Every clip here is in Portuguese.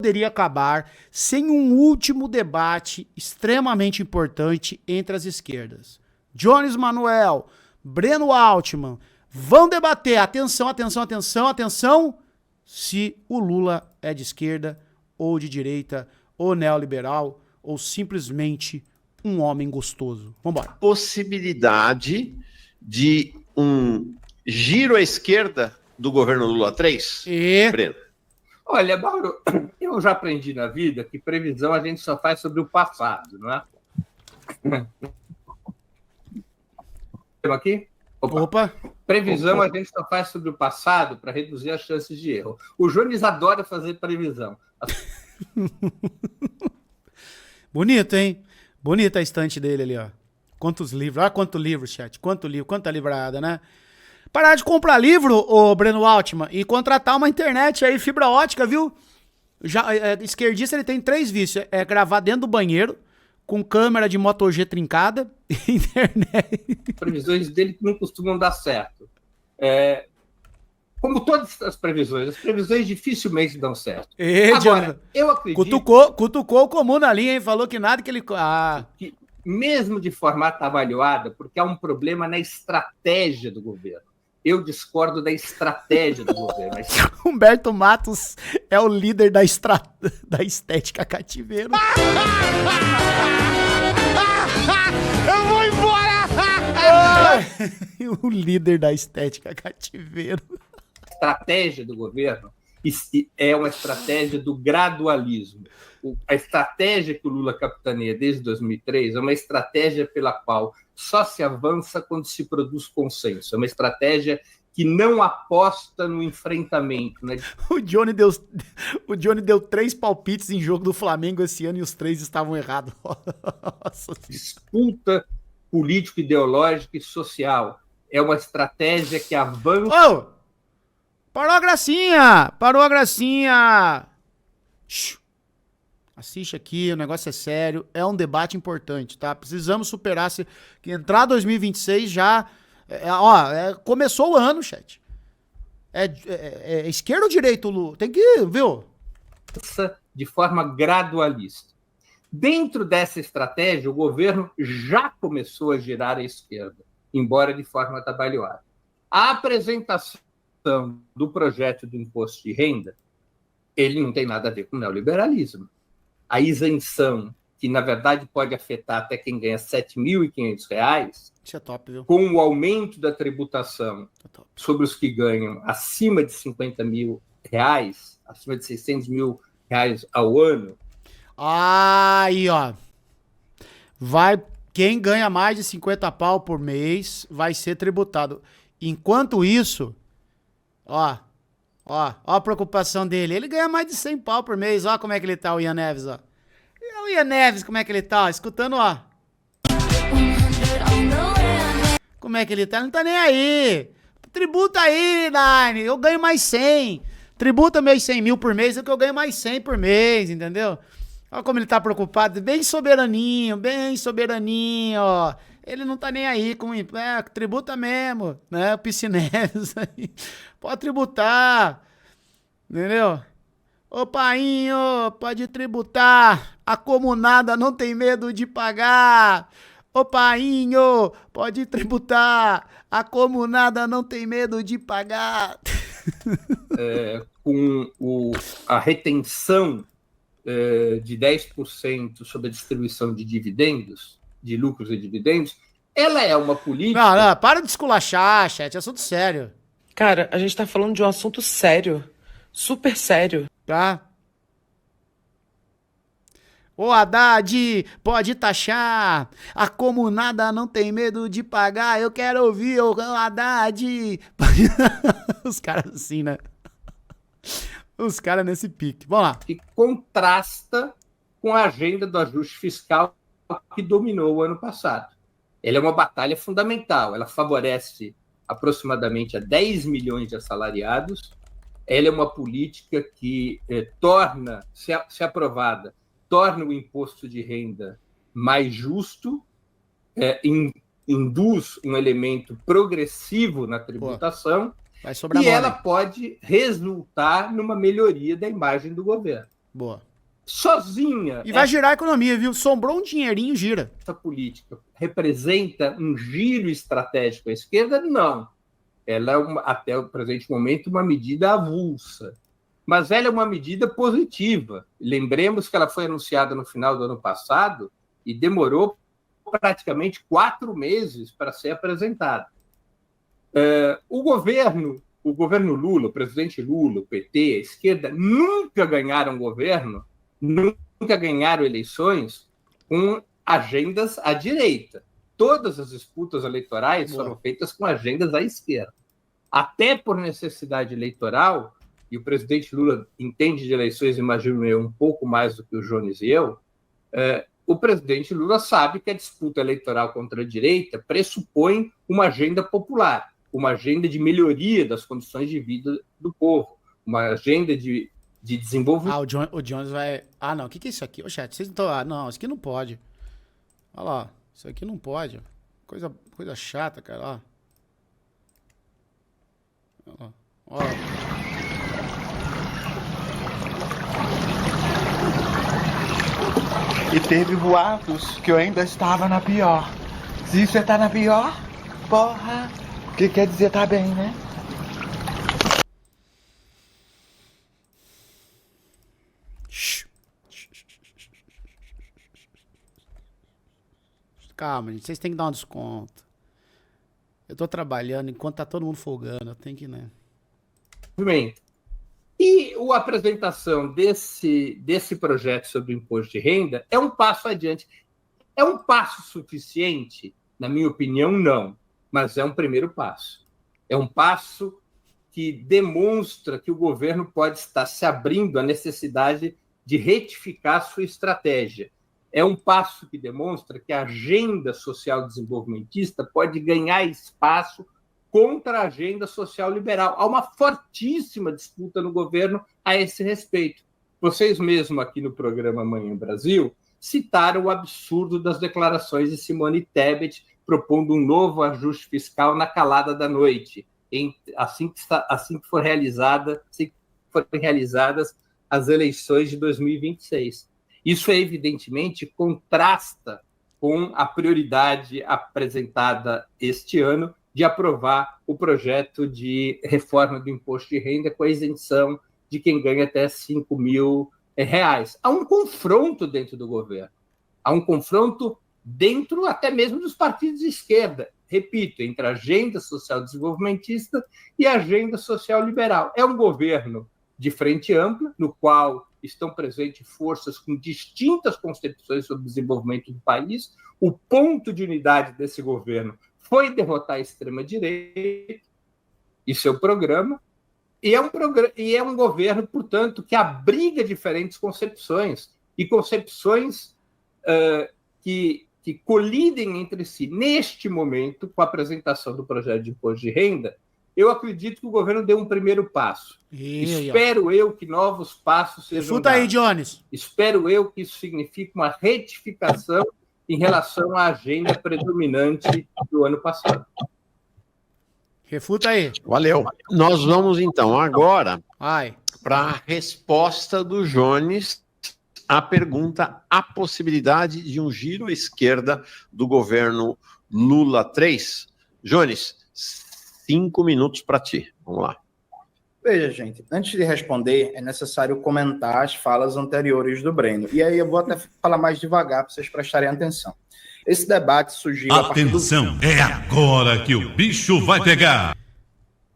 poderia acabar sem um último debate extremamente importante entre as esquerdas. Jones Manuel, Breno Altman vão debater, atenção, se o Lula é de esquerda ou de direita, ou neoliberal, ou simplesmente um homem gostoso. Vambora. Possibilidade de um giro à esquerda do governo Lula 3? Breno. Olha, Mauro, eu já aprendi na vida que previsão a gente só faz sobre o passado, não é? Aqui? Opa. Previsão a gente só faz sobre o passado para reduzir as chances de erro. O Jones adora fazer previsão. Bonito, hein? Bonita a estante dele ali, ó. Quantos livros? Olha quanto livro, chat. Quanto livro, quanta livrada, né? Parar de comprar livro, ô Breno Altman, e contratar uma internet aí, fibra ótica, viu? Esquerdista, ele tem 3 vícios. É gravar dentro do banheiro, com câmera de Moto G trincada, e internet. Previsões dele não costumam dar certo. Como todas as previsões dificilmente dão certo. Agora, eu acredito... Cutucou o comum ali, hein? Falou que nada que ele... Que mesmo de forma atabalhoada, porque há um problema na estratégia do governo. Eu discordo da estratégia do governo. Humberto Matos é o líder da estética cativeiro. Eu vou embora! O líder da estética cativeiro. A estratégia do governo é uma estratégia do gradualismo. A estratégia que o Lula capitaneia desde 2003 é uma estratégia pela qual só se avança quando se produz consenso. É uma estratégia que não aposta no enfrentamento. Né? O Johnny deu 3 palpites em jogo do Flamengo esse ano e os 3 estavam errados. Nossa. Disputa político-ideológica e social. É uma estratégia que avança... Oh! Parou a gracinha! Assiste aqui, o negócio é sério, é um debate importante, tá? Precisamos superar, que entrar 2026 já... começou o ano, chat. Esquerda ou direita, Lu? Tem que, viu? De forma gradualista. Dentro dessa estratégia, o governo já começou a girar à esquerda, embora de forma atabalhoada. A apresentação do projeto do imposto de renda, ele não tem nada a ver com o neoliberalismo. A isenção, que na verdade pode afetar até quem ganha R$ 7.500, isso é top, viu? Com o aumento da tributação sobre os que ganham acima de R$50 mil, acima de R$600 mil ao ano. Aí, ó. Quem ganha mais de 50 pau por mês vai ser tributado. Enquanto isso, ó a preocupação dele. Ele ganha mais de 100 pau por mês. Ó como é que ele tá, o Ian Neves, ó. O Ian Neves, como é que ele tá? Ó, escutando, ó. Como é que ele tá? Ele não tá nem aí. Tributa aí, Nine. Eu ganho mais 100. Tributa meus 100 mil por mês, é que eu ganho mais 100 por mês, entendeu? Olha como ele tá preocupado. Bem soberaninho, ó. Ele não tá nem aí com... tributa mesmo, né? O Piscineves aí. Pode tributar, entendeu? Ô, painho, pode tributar. A comunada não tem medo de pagar. Ô, painho, pode tributar. A comunada não tem medo de pagar. Com a retenção de 10% sobre a distribuição de dividendos, de lucros e dividendos, ela é uma política... Não, para de esculachar, chat, é assunto sério. Cara, a gente tá falando de um assunto sério, super sério. Tá? Ô, Haddad, pode taxar, a comunada não tem medo de pagar, eu quero ouvir, ô Haddad. Os caras assim, né? Os caras nesse pique. Vamos lá. Que contrasta com a agenda do ajuste fiscal que dominou o ano passado. Ela é uma batalha fundamental. Ela favorece aproximadamente a 10 milhões de assalariados. Ela é uma política que torna, se aprovada, torna o imposto de renda mais justo, induz um elemento progressivo na tributação. Vai sobrar e ela pode resultar numa melhoria da imagem do governo. Boa. Sozinha. E vai girar a economia, viu? Sobrou um dinheirinho, gira. Essa política representa um giro estratégico à esquerda? Não. Ela é, até o presente momento, uma medida avulsa. Mas ela é uma medida positiva. Lembremos que ela foi anunciada no final do ano passado e demorou praticamente 4 meses para ser apresentada. O governo Lula, o presidente Lula, o PT, a esquerda, nunca ganharam governo, nunca ganharam eleições com agendas à direita. Todas as disputas eleitorais foram feitas com agendas à esquerda. Até por necessidade eleitoral, e o presidente Lula entende de eleições, imagino eu, um pouco mais do que o Jones e eu, o presidente Lula sabe que a disputa eleitoral contra a direita pressupõe uma agenda popular, uma agenda de melhoria das condições de vida do povo, uma agenda de desenvolvimento. O Jones vai... não, o que é isso aqui? Ô, chat, vocês não estão... não, isso aqui não pode. Olha lá, isso aqui não pode. Coisa chata, cara, ó. E teve boatos que eu ainda estava na pior. Se você tá na pior, porra, o que quer dizer tá bem, né? Calma, gente, vocês têm que dar um desconto. Eu tô trabalhando enquanto tá todo mundo folgando, eu tenho que, né? Bem, e a apresentação desse projeto sobre o imposto de renda é um passo adiante. É um passo suficiente? Na minha opinião, não. Mas é um primeiro passo. É um passo que demonstra que o governo pode estar se abrindo à necessidade de retificar sua estratégia. É um passo que demonstra que a agenda social desenvolvimentista pode ganhar espaço contra a agenda social liberal. Há uma fortíssima disputa no governo a esse respeito. Vocês mesmos aqui no programa Manhã Brasil citaram o absurdo das declarações de Simone Tebet propondo um novo ajuste fiscal na calada da noite, assim que forem realizadas as eleições de 2026. Isso, evidentemente, contrasta com a prioridade apresentada este ano de aprovar o projeto de reforma do imposto de renda com a isenção de quem ganha até R$5.000. Há um confronto dentro do governo. Há um confronto dentro até mesmo dos partidos de esquerda. Repito, entre a agenda social desenvolvimentista e a agenda social liberal. É um governo de frente ampla, no qual estão presentes forças com distintas concepções sobre o desenvolvimento do país. O ponto de unidade desse governo foi derrotar a extrema-direita e seu programa, e é um governo, portanto, que abriga diferentes concepções, e concepções que colidem entre si. Neste momento, com a apresentação do projeto de imposto de renda, eu acredito que o governo deu um primeiro passo. Espero eu que novos passos sejam dados. Refuta aí, Jones. Espero eu que isso signifique uma retificação em relação à agenda predominante do ano passado. Refuta aí. Valeu. Nós vamos, então, agora para a resposta do Jones à pergunta: a possibilidade de um giro à esquerda do governo Lula 3. Jones, 5 minutos para ti. Vamos lá. Veja, gente, antes de responder, é necessário comentar as falas anteriores do Breno. E aí eu vou até falar mais devagar para vocês prestarem atenção. Esse debate surgiu... Atenção, é agora que o bicho vai pegar.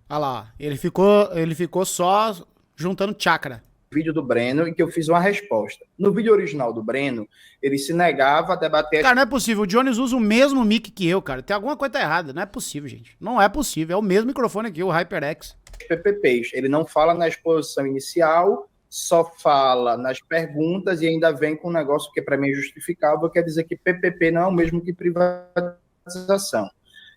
Olha lá, ele ficou só juntando chácara. Vídeo do Breno em que eu fiz uma resposta. No vídeo original do Breno, ele se negava a debater... Cara, não é possível. O Jones usa o mesmo mic que eu, cara. Tem alguma coisa errada. Não é possível, gente. Não é possível. É o mesmo microfone aqui, o HyperX. PPPs. Ele não fala na exposição inicial, só fala nas perguntas e ainda vem com um negócio que para mim é justificável, quer dizer que PPP não é o mesmo que privatização.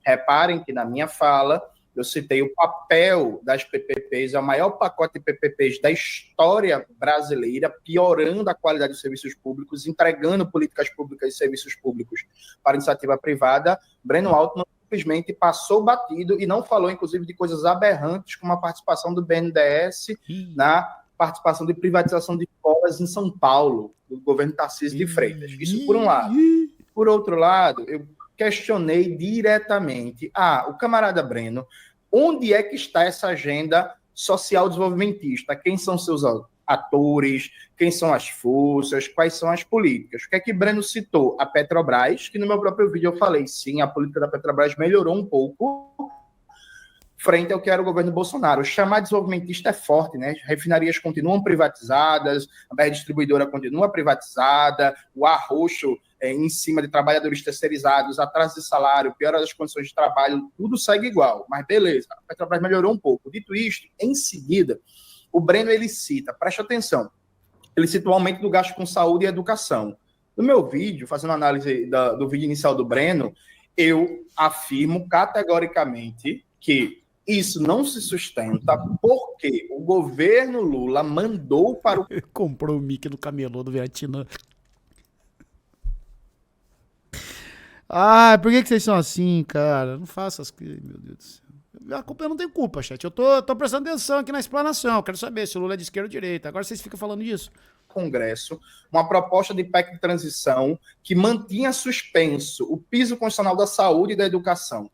Reparem que na minha fala eu citei o papel das PPPs, é o maior pacote de PPPs da história brasileira, piorando a qualidade dos serviços públicos, entregando políticas públicas e serviços públicos para a iniciativa privada. Breno Altman simplesmente passou batido e não falou, inclusive, de coisas aberrantes, como a participação do BNDES na participação de privatização de escolas em São Paulo, do governo Tarcísio de Freitas. Isso por um lado. Por outro lado, eu questionei diretamente, o camarada Breno, onde é que está essa agenda social desenvolvimentista? Quem são seus atores? Quem são as forças? Quais são as políticas? O que é que Breno citou? A Petrobras, que no meu próprio vídeo eu falei, sim, a política da Petrobras melhorou um pouco frente ao que era o governo Bolsonaro. Chamar desenvolvimentista é forte, né? Refinarias continuam privatizadas, a BR Distribuidora continua privatizada, o arroxo em cima de trabalhadores terceirizados, atraso de salário, piora das condições de trabalho, tudo segue igual. Mas beleza, a Petrobras melhorou um pouco. Dito isto, em seguida, o Breno ele cita, preste atenção, ele cita o aumento do gasto com saúde e educação. No meu vídeo, fazendo análise do vídeo inicial do Breno, eu afirmo categoricamente que isso não se sustenta porque o governo Lula mandou para o... Comprou o mic do camelô do Vietnã. Por que vocês são assim, cara? Não faça as coisas, meu Deus do céu. A culpa, eu não tenho culpa, chat. Eu tô prestando atenção aqui na explanação. Eu quero saber se o Lula é de esquerda ou de direita. Agora vocês ficam falando disso. Congresso, uma proposta de PEC de transição que mantinha suspenso o piso constitucional da saúde e da educação.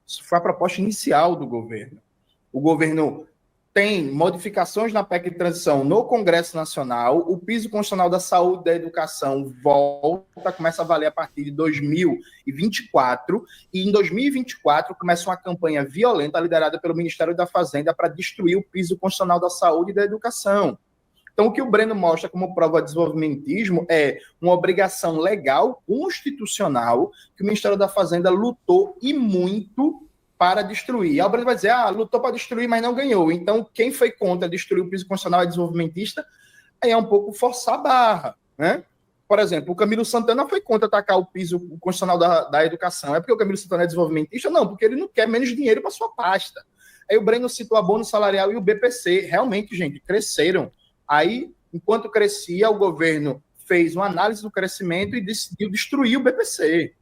Isso foi a proposta inicial do governo. O governo tem modificações na PEC de transição no Congresso Nacional, o piso constitucional da saúde e da educação começa a valer a partir de 2024, e em 2024 começa uma campanha violenta liderada pelo Ministério da Fazenda para destruir o piso constitucional da saúde e da educação. Então, o que o Breno mostra como prova de desenvolvimentismo é uma obrigação legal, constitucional, que o Ministério da Fazenda lutou e muito para destruir. Aí o Breno vai dizer, lutou para destruir, mas não ganhou. Então, quem foi contra destruir o piso constitucional é desenvolvimentista, aí é um pouco forçar a barra, né? Por exemplo, o Camilo Santana foi contra atacar o piso constitucional da educação. É porque o Camilo Santana é desenvolvimentista? Não, porque ele não quer menos dinheiro para sua pasta. Aí o Breno citou a bônus salarial e o BPC. Realmente, gente, cresceram. Aí, enquanto crescia, o governo fez uma análise do crescimento e decidiu destruir o BPC.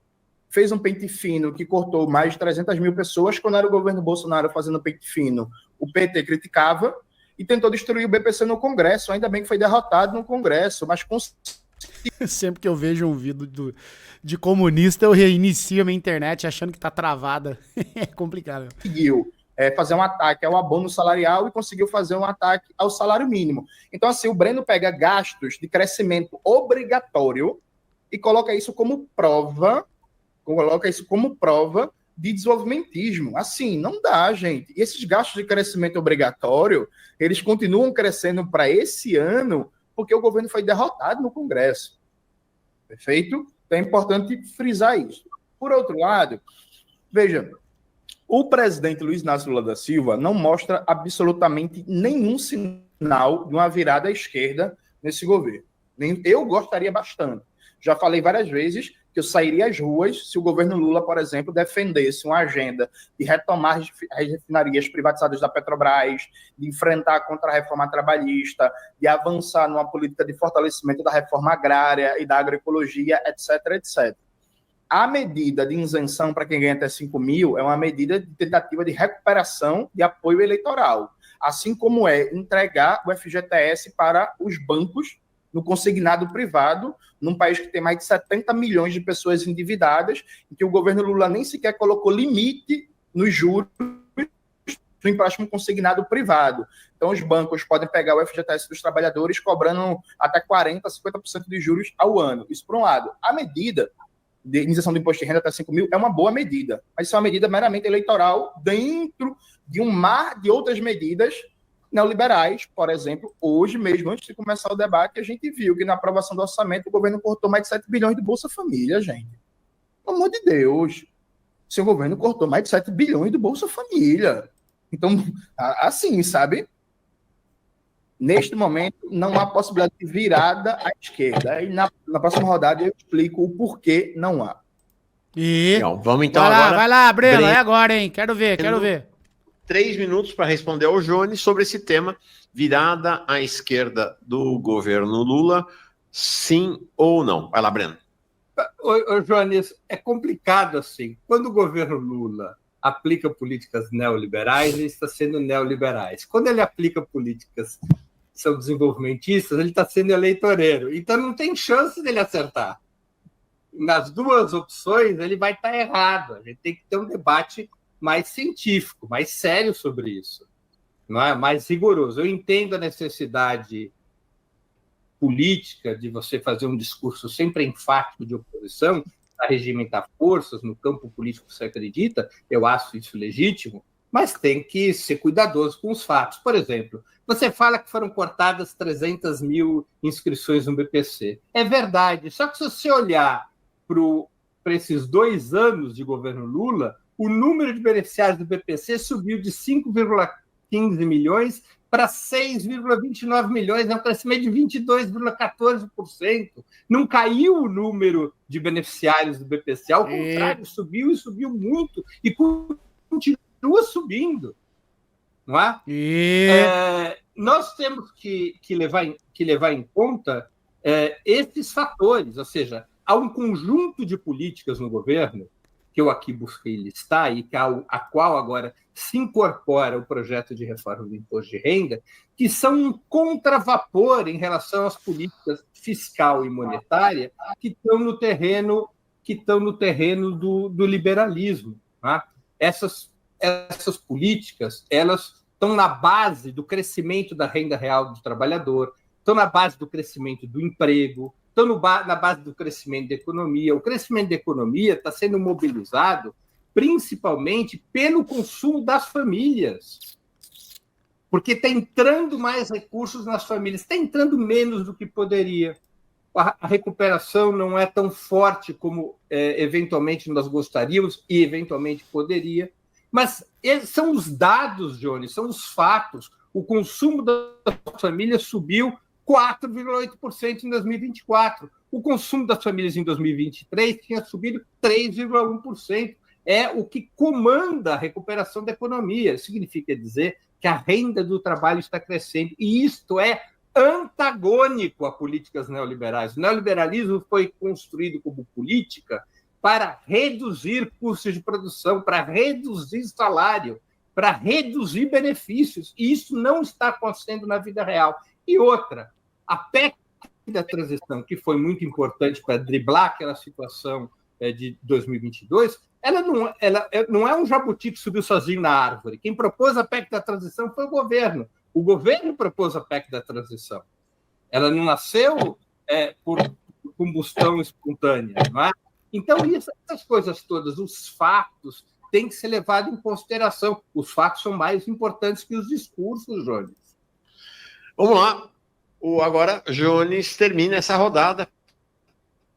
Fez um pente fino que cortou mais de 300 mil pessoas. Quando era o governo Bolsonaro fazendo pente fino, o PT criticava e tentou destruir o BPC no Congresso. Ainda bem que foi derrotado no Congresso, mas sempre que eu vejo um vídeo de comunista, eu reinicio a minha internet achando que tá travada. É complicado. Conseguiu fazer um ataque ao abono salarial e conseguiu fazer um ataque ao salário mínimo. Então, assim, o Breno pega gastos de crescimento obrigatório e coloca isso como prova de desenvolvimentismo. Assim, não dá, gente. E esses gastos de crescimento obrigatório, eles continuam crescendo para esse ano porque o governo foi derrotado no Congresso. Perfeito? Então é importante frisar isso. Por outro lado, veja, o presidente Luiz Inácio Lula da Silva não mostra absolutamente nenhum sinal de uma virada à esquerda nesse governo. Eu gostaria bastante. Já falei várias vezes que eu sairia às ruas se o governo Lula, por exemplo, defendesse uma agenda de retomar as refinarias privatizadas da Petrobras, de enfrentar a contra-reforma trabalhista, de avançar numa política de fortalecimento da reforma agrária e da agroecologia, etc., etc. A medida de isenção para quem ganha até 5 mil é uma medida de tentativa de recuperação de apoio eleitoral, assim como é entregar o FGTS para os bancos no consignado privado, num país que tem mais de 70 milhões de pessoas endividadas, em que o governo Lula nem sequer colocou limite nos juros do empréstimo consignado privado. Então, os bancos podem pegar o FGTS dos trabalhadores cobrando até 40%, 50% de juros ao ano. Isso por um lado. A medida de isenção do imposto de renda até 5 mil é uma boa medida, mas isso é uma medida meramente eleitoral dentro de um mar de outras medidas neoliberais. Por exemplo, hoje mesmo, antes de começar o debate, a gente viu que na aprovação do orçamento o governo cortou mais de 7 bilhões de Bolsa Família, gente. Pelo amor de Deus. Seu governo cortou mais de 7 bilhões do Bolsa Família. Então, assim, sabe? Neste momento, não há possibilidade de virada à esquerda. E na próxima rodada eu explico o porquê não há. Vamos então vai lá, agora. Vai lá, Breno, é agora, hein? Quero ver. 3 minutos para responder ao Jones sobre esse tema, virada à esquerda do governo Lula, sim ou não? Vai lá, Breno. Ô, Jones, é complicado assim. Quando o governo Lula aplica políticas neoliberais, ele está sendo neoliberais. Quando ele aplica políticas são desenvolvimentistas, ele está sendo eleitoreiro. Então não tem chance dele acertar. Nas duas opções, ele vai estar errado. A gente tem que ter um debate mais científico, mais sério sobre isso, não é? Mais rigoroso. Eu entendo a necessidade política de você fazer um discurso sempre enfático de oposição, para regimentar forças no campo político que você acredita, eu acho isso legítimo, mas tem que ser cuidadoso com os fatos. Por exemplo, você fala que foram cortadas 300 mil inscrições no BPC. É verdade, só que se você olhar para esses 2 anos de governo Lula, o número de beneficiários do BPC subiu de 5,15 milhões para 6,29 milhões, é um crescimento de 22,14%. Não caiu o número de beneficiários do BPC, ao contrário, subiu e subiu muito, e continua subindo. Não é? Nós temos que levar em conta esses fatores, ou seja, há um conjunto de políticas no governo que eu aqui busquei listar e a qual agora se incorpora o projeto de reforma do imposto de renda, que são um contravapor em relação às políticas fiscal e monetária que estão no terreno do liberalismo. Tá? Essas políticas, elas estão na base do crescimento da renda real do trabalhador, estão na base do crescimento do emprego, estão na base do crescimento da economia. O crescimento da economia está sendo mobilizado principalmente pelo consumo das famílias, porque está entrando mais recursos nas famílias, está entrando menos do que poderia. A recuperação não é tão forte como eventualmente nós gostaríamos e eventualmente poderia, mas são os dados, Johnny, são os fatos. O consumo das famílias subiu 4,8% em 2024. O consumo das famílias em 2023 tinha subido 3,1%. É o que comanda a recuperação da economia. Significa dizer que a renda do trabalho está crescendo. E isto é antagônico a políticas neoliberais. O neoliberalismo foi construído como política para reduzir custos de produção, para reduzir salário, para reduzir benefícios. E isso não está acontecendo na vida real. E outra, a PEC da transição, que foi muito importante para driblar aquela situação de 2022, ela não é um jabuti que subiu sozinho na árvore. Quem propôs a PEC da transição foi o governo. O governo propôs a PEC da transição. Ela não nasceu por combustão espontânea. Não é? Então, essas coisas todas, os fatos, têm que ser levados em consideração. Os fatos são mais importantes que os discursos, Jones. Vamos lá. Agora, Jones termina essa rodada.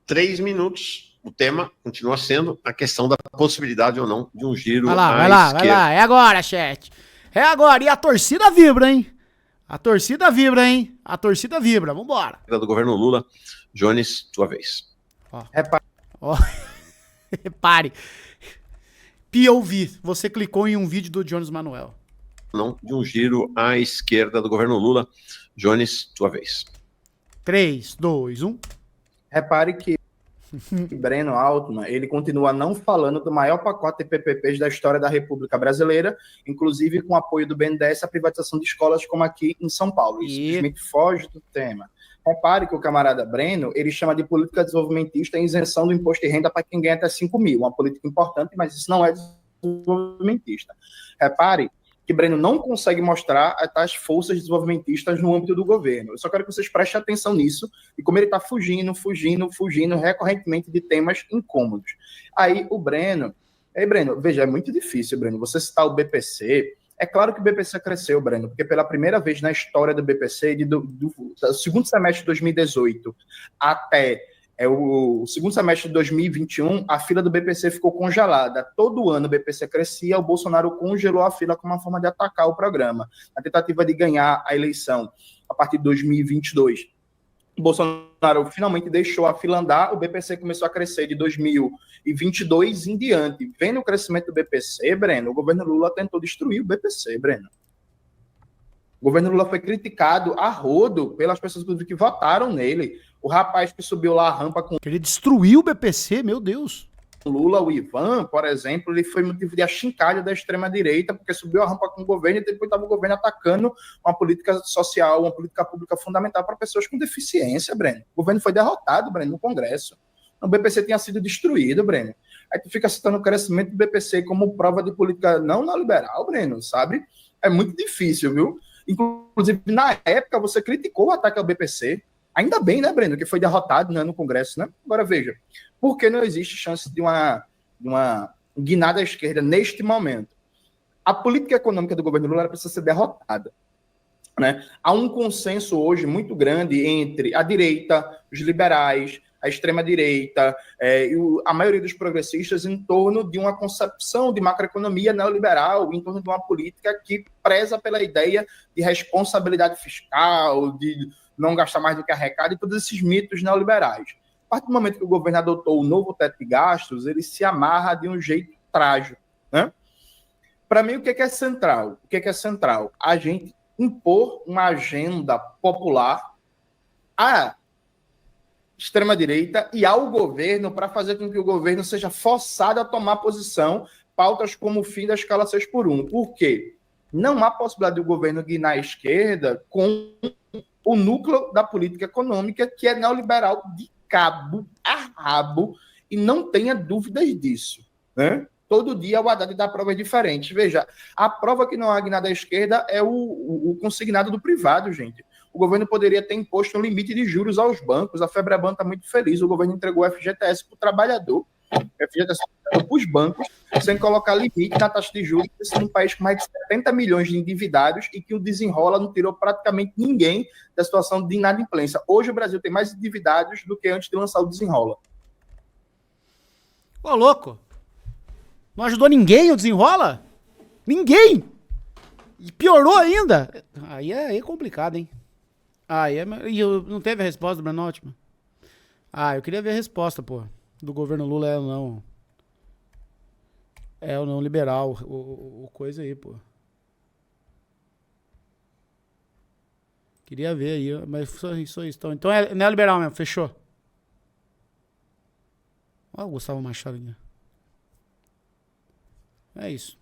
3 minutos. O tema continua sendo a questão da possibilidade ou não de um giro vai lá. É agora, chat. É agora. E a torcida vibra, hein? A torcida vibra. Vambora. Do governo Lula. Jones, tua vez. Repare. POV. Você clicou em um vídeo do Jones Manuel. Não, de um giro à esquerda do governo Lula. Jones, tua vez. 3, 2, 1. Repare que Breno Altman, ele continua não falando do maior pacote de PPPs da história da República Brasileira, inclusive com apoio do BNDES, a privatização de escolas como aqui em São Paulo. Isso simplesmente foge do tema. Repare que o camarada Breno, ele chama de política desenvolvimentista a isenção do imposto de renda para quem ganha até 5 mil. Uma política importante, mas isso não é desenvolvimentista. Repare que Breno não consegue mostrar as forças desenvolvimentistas no âmbito do governo. Eu só quero que vocês prestem atenção nisso e como ele está fugindo recorrentemente de temas incômodos. Aí o Breno... Breno, veja, é muito difícil, Breno, você citar o BPC. É claro que o BPC cresceu, Breno, porque pela primeira vez na história do BPC, do segundo semestre de 2018 até... o segundo semestre de 2021, a fila do BPC ficou congelada. Todo ano o BPC crescia, o Bolsonaro congelou a fila como uma forma de atacar o programa, na tentativa de ganhar a eleição a partir de 2022. O Bolsonaro finalmente deixou a fila andar, o BPC começou a crescer de 2022 em diante. Vendo o crescimento do BPC, Breno, o governo Lula tentou destruir o BPC, Breno. O governo Lula foi criticado a rodo pelas pessoas que votaram nele. O rapaz que subiu lá a rampa com... Ele destruiu o BPC, meu Deus. Lula, o Ivan, por exemplo, ele foi motivo de achincalho da extrema-direita, porque subiu a rampa com o governo e depois estava o governo atacando uma política social, uma política pública fundamental para pessoas com deficiência, Breno. O governo foi derrotado, Breno, no Congresso. O BPC tinha sido destruído, Breno. Aí tu fica citando o crescimento do BPC como prova de política não neoliberal, Breno, sabe? É muito difícil, viu? Inclusive, na época, você criticou o ataque ao BPC. Ainda bem, né, Breno, que foi derrotado, né, no Congresso, né? Agora, veja, por que não existe chance de uma guinada à esquerda neste momento? A política econômica do governo Lula precisa ser derrotada, né? Há um consenso hoje muito grande entre a direita, os liberais, a extrema-direita e a maioria dos progressistas em torno de uma concepção de macroeconomia neoliberal, em torno de uma política que preza pela ideia de responsabilidade fiscal, de não gastar mais do que arrecada e todos esses mitos neoliberais. A partir do momento que o governo adotou o novo teto de gastos, ele se amarra de um jeito trágico, né? Para mim, o que é central? O que é central? A gente impor uma agenda popular à extrema-direita e ao governo para fazer com que o governo seja forçado a tomar posição, pautas como o fim da escala 6x1. Por quê? Não há possibilidade do governo guinar à esquerda com o núcleo da política econômica, que é neoliberal de cabo a rabo, e não tenha dúvidas disso, né? Todo dia o Haddad dá provas diferentes. Veja, a prova que não há guinada à esquerda é o consignado do privado, gente. O governo poderia ter imposto um limite de juros aos bancos. A Febraban está muito feliz. O governo entregou o FGTS para o trabalhador, o FGTS para os bancos, sem colocar limite na taxa de juros. Isso num país com mais de 70 milhões de endividados e que o Desenrola não tirou praticamente ninguém da situação de inadimplência. Hoje o Brasil tem mais endividados do que antes de lançar o Desenrola. Ô, louco! Não ajudou ninguém o Desenrola? Ninguém! E piorou ainda! Aí é complicado, hein? E não teve a resposta do Breno Altman? Eu queria ver a resposta, pô. Do governo Lula é ou não. É ou não liberal. O coisa aí, pô. Queria ver aí, mas isso. Então não é liberal mesmo, fechou. Olha o Gustavo Machado aqui. É isso.